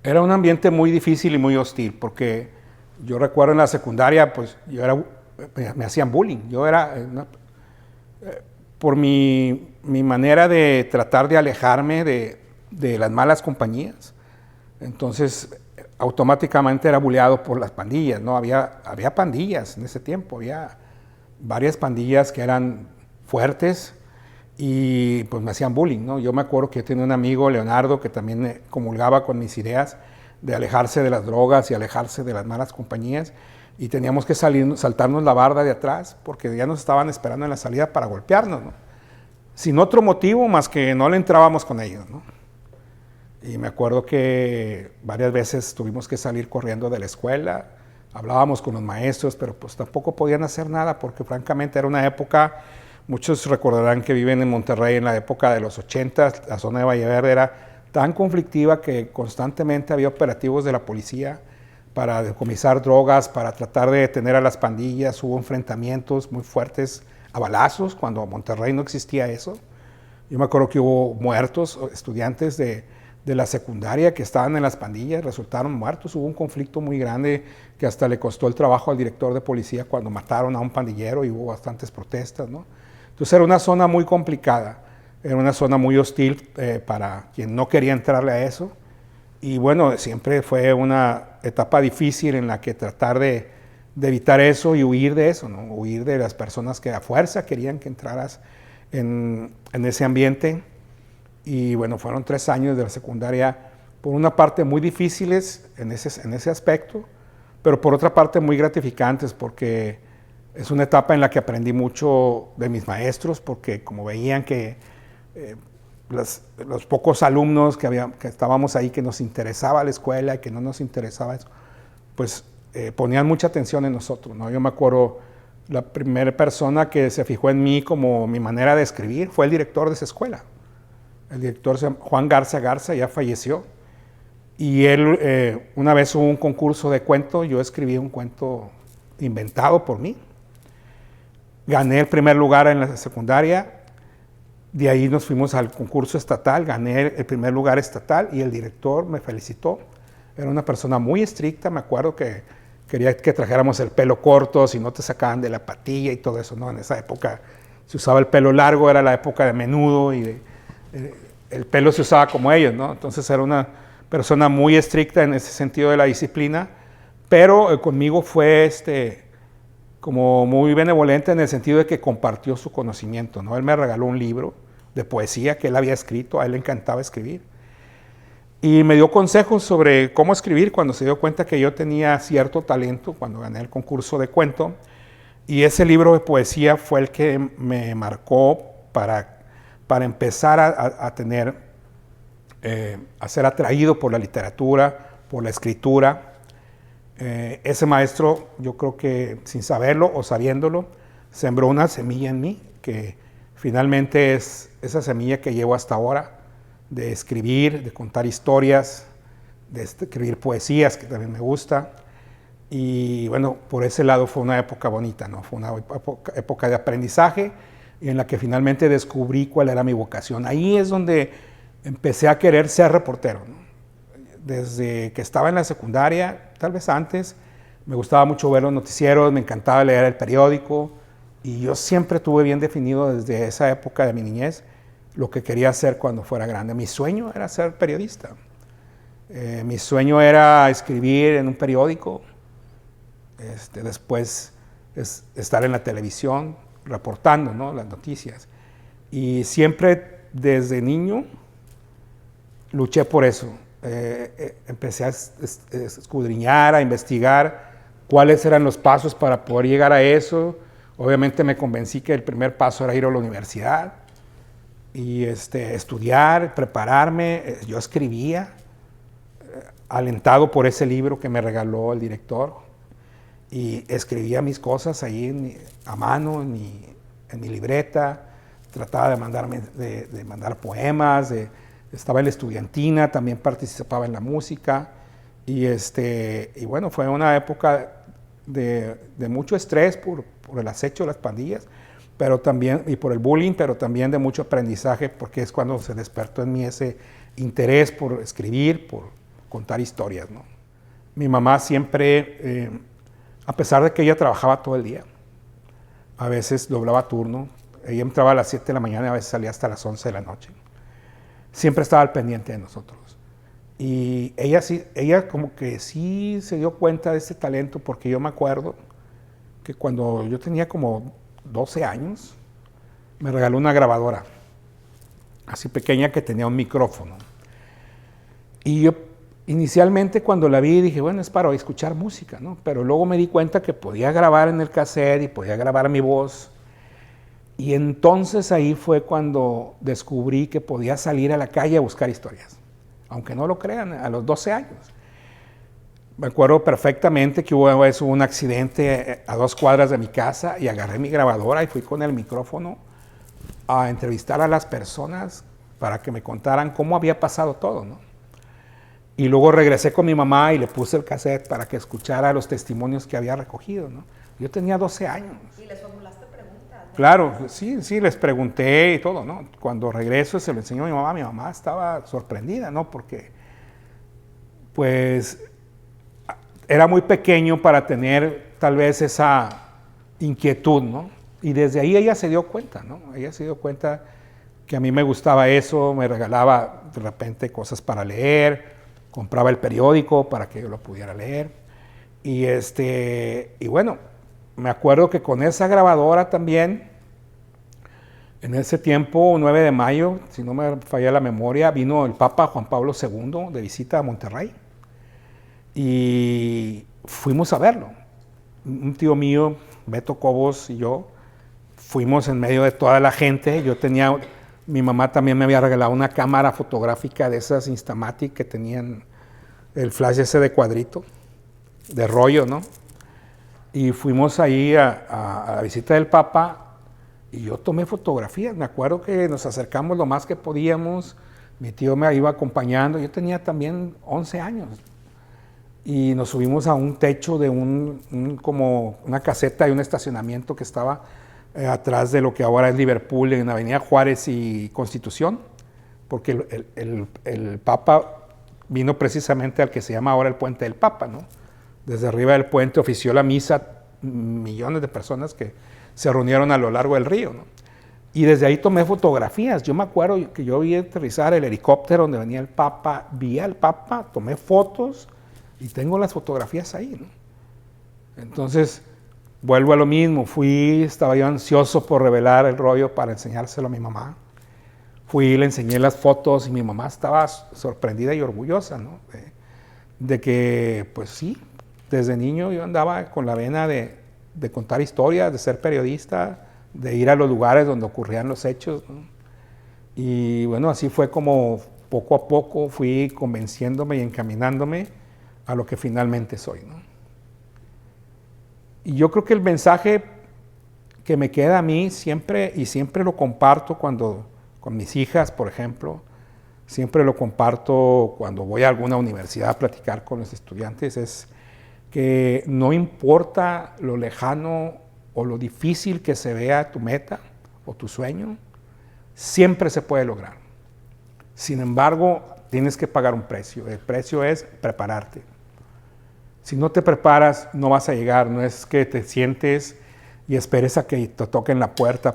Era un ambiente muy difícil y muy hostil, porque yo recuerdo en la secundaria, pues me hacían bullying. Por mi manera de tratar de alejarme de las malas compañías, entonces automáticamente era bulleado por las pandillas, ¿no? Había pandillas en ese tiempo, había varias pandillas que eran fuertes y pues me hacían bullying, ¿no? Yo me acuerdo que yo tenía un amigo, Leonardo, que también comulgaba con mis ideas de alejarse de las drogas y alejarse de las malas compañías, y teníamos que saltarnos la barda de atrás porque ya nos estaban esperando en la salida para golpearnos, ¿no? Sin otro motivo más que no le entrábamos con ellos, ¿no? Y me acuerdo que varias veces tuvimos que salir corriendo de la escuela, hablábamos con los maestros, pero pues tampoco podían hacer nada porque francamente era una época, muchos recordarán que viven en Monterrey en la época de los 80, la zona de Valle Verde era tan conflictiva que constantemente había operativos de la policía para decomisar drogas, para tratar de detener a las pandillas, hubo enfrentamientos muy fuertes a balazos cuando en Monterrey no existía eso. Yo me acuerdo que hubo muertos, estudiantes de la secundaria que estaban en las pandillas, resultaron muertos. Hubo un conflicto muy grande que hasta le costó el trabajo al director de policía cuando mataron a un pandillero y hubo bastantes protestas, ¿no? Entonces era una zona muy complicada, era una zona muy hostil para quien no quería entrarle a eso. Y bueno, siempre fue una etapa difícil en la que tratar de evitar eso y huir de eso, ¿no? Huir de las personas que a fuerza querían que entraras en ese ambiente. Y bueno, fueron 3 años de la secundaria, por una parte muy difíciles en ese aspecto, pero por otra parte muy gratificantes, porque es una etapa en la que aprendí mucho de mis maestros, porque como veían que los pocos alumnos que estábamos ahí, que nos interesaba la escuela y que no nos interesaba eso, pues ponían mucha atención en nosotros, ¿no? Yo me acuerdo, la primera persona que se fijó en mí como mi manera de escribir fue el director de esa escuela. El director Juan Garza Garza ya falleció, y él, una vez hubo un concurso de cuento, yo escribí un cuento inventado por mí, gané el primer lugar en la secundaria, de ahí nos fuimos al concurso estatal, gané el primer lugar estatal y el director me felicitó. Era una persona muy estricta, me acuerdo que quería que trajéramos el pelo corto, si no te sacaban de la patilla y todo eso, ¿no? En esa época se usaba el pelo largo, era la época de Menudo y el pelo se usaba como ellos, ¿no? Entonces era una persona muy estricta en ese sentido de la disciplina, pero conmigo fue como muy benevolente en el sentido de que compartió su conocimiento, ¿no? Él me regaló un libro de poesía que él había escrito, a él le encantaba escribir, y me dio consejos sobre cómo escribir cuando se dio cuenta que yo tenía cierto talento cuando gané el concurso de cuento, y ese libro de poesía fue el que me marcó para empezar a tener, a ser atraído por la literatura, por la escritura. Ese maestro, yo creo que sin saberlo o sabiéndolo, sembró una semilla en mí, que finalmente es esa semilla que llevo hasta ahora, de escribir, de contar historias, de escribir poesías, que también me gusta. Y bueno, por ese lado fue una época bonita, ¿no? Fue una época de aprendizaje y en la que finalmente descubrí cuál era mi vocación. Ahí es donde empecé a querer ser reportero, ¿no? Desde que estaba en la secundaria, tal vez antes, me gustaba mucho ver los noticieros, me encantaba leer el periódico, y yo siempre tuve bien definido desde esa época de mi niñez lo que quería hacer cuando fuera grande. Mi sueño era ser periodista. Mi sueño era escribir en un periódico, después estar en la televisión reportando, ¿no?, las noticias. Y siempre desde niño luché por eso. Empecé a escudriñar, a investigar cuáles eran los pasos para poder llegar a eso. Obviamente me convencí que el primer paso era ir a la universidad y estudiar, prepararme. Yo escribía, alentado por ese libro que me regaló el director, y escribía mis cosas ahí a mano en mi libreta. Trataba de mandar poemas, estaba en la estudiantina, también participaba en la música, y bueno, fue una época de mucho estrés por el acecho de las pandillas, pero también, y por el bullying, pero también de mucho aprendizaje, porque es cuando se despertó en mí ese interés por escribir, contar historias, ¿no? Mi mamá siempre, a pesar de que ella trabajaba todo el día, a veces doblaba turno, ella entraba a las 7 de la mañana y a veces salía hasta las 11 de la noche. Siempre estaba al pendiente de nosotros. Y ella como que sí se dio cuenta de este talento, porque yo me acuerdo que cuando yo tenía como 12 años, me regaló una grabadora, así pequeña, que tenía un micrófono. Y yo inicialmente cuando la vi dije, bueno, es para escuchar música, ¿no? Pero luego me di cuenta que podía grabar en el cassette y podía grabar mi voz. Y entonces ahí fue cuando descubrí que podía salir a la calle a buscar historias. Aunque no lo crean, a los 12 años. Me acuerdo perfectamente que hubo un accidente a 2 cuadras de mi casa y agarré mi grabadora y fui con el micrófono a entrevistar a las personas para que me contaran cómo había pasado todo, ¿no? Y luego regresé con mi mamá y le puse el cassette para que escuchara los testimonios que había recogido, ¿no? Yo tenía 12 años. ¿Y les formulaste preguntas, ¿no? Claro, sí, les pregunté y todo, ¿no? Cuando regreso se lo enseñó a mi mamá estaba sorprendida, ¿no? Porque, pues, era muy pequeño para tener tal vez esa inquietud, ¿no? Y desde ahí ella se dio cuenta, ¿no? Ella se dio cuenta que a mí me gustaba eso, me regalaba de repente cosas para leer, compraba el periódico para que yo lo pudiera leer. Y bueno, me acuerdo que con esa grabadora también, en ese tiempo, 9 de mayo, si no me falla la memoria, vino el Papa Juan Pablo II de visita a Monterrey. Y fuimos a verlo. Un tío mío, Beto Cobos, y yo, fuimos en medio de toda la gente. Mi mamá también me había regalado una cámara fotográfica de esas Instamatic que tenían el flash ese de cuadrito, de rollo, ¿no? Y fuimos ahí a la visita del Papa y yo tomé fotografías. Me acuerdo que nos acercamos lo más que podíamos. Mi tío me iba acompañando. Yo tenía también 11 años. Y nos subimos a un techo de como una caseta y un estacionamiento que estaba atrás de lo que ahora es Liverpool, en Avenida Juárez y Constitución, porque el Papa vino precisamente al que se llama ahora el Puente del Papa, ¿no? Desde arriba del puente ofició la misa millones de personas que se reunieron a lo largo del río, ¿no? Y desde ahí tomé fotografías. Yo me acuerdo que yo vi aterrizar el helicóptero donde venía el Papa, vi al Papa, tomé fotos y tengo las fotografías ahí, ¿no? Entonces, vuelvo a lo mismo, estaba yo ansioso por revelar el rollo para enseñárselo a mi mamá. Le enseñé las fotos y mi mamá estaba sorprendida y orgullosa, ¿no? De que, pues sí, desde niño yo andaba con la vena de contar historias, de ser periodista, de ir a los lugares donde ocurrían los hechos, ¿no? Y bueno, así fue como poco a poco fui convenciéndome y encaminándome a lo que finalmente soy, ¿no? Y yo creo que el mensaje que me queda a mí siempre, y siempre lo comparto con mis hijas, por ejemplo, siempre lo comparto cuando voy a alguna universidad a platicar con los estudiantes, es que no importa lo lejano o lo difícil que se vea tu meta o tu sueño, siempre se puede lograr. Sin embargo, tienes que pagar un precio. El precio es prepararte. Si no te preparas, no vas a llegar. No es que te sientes y esperes a que te toquen la puerta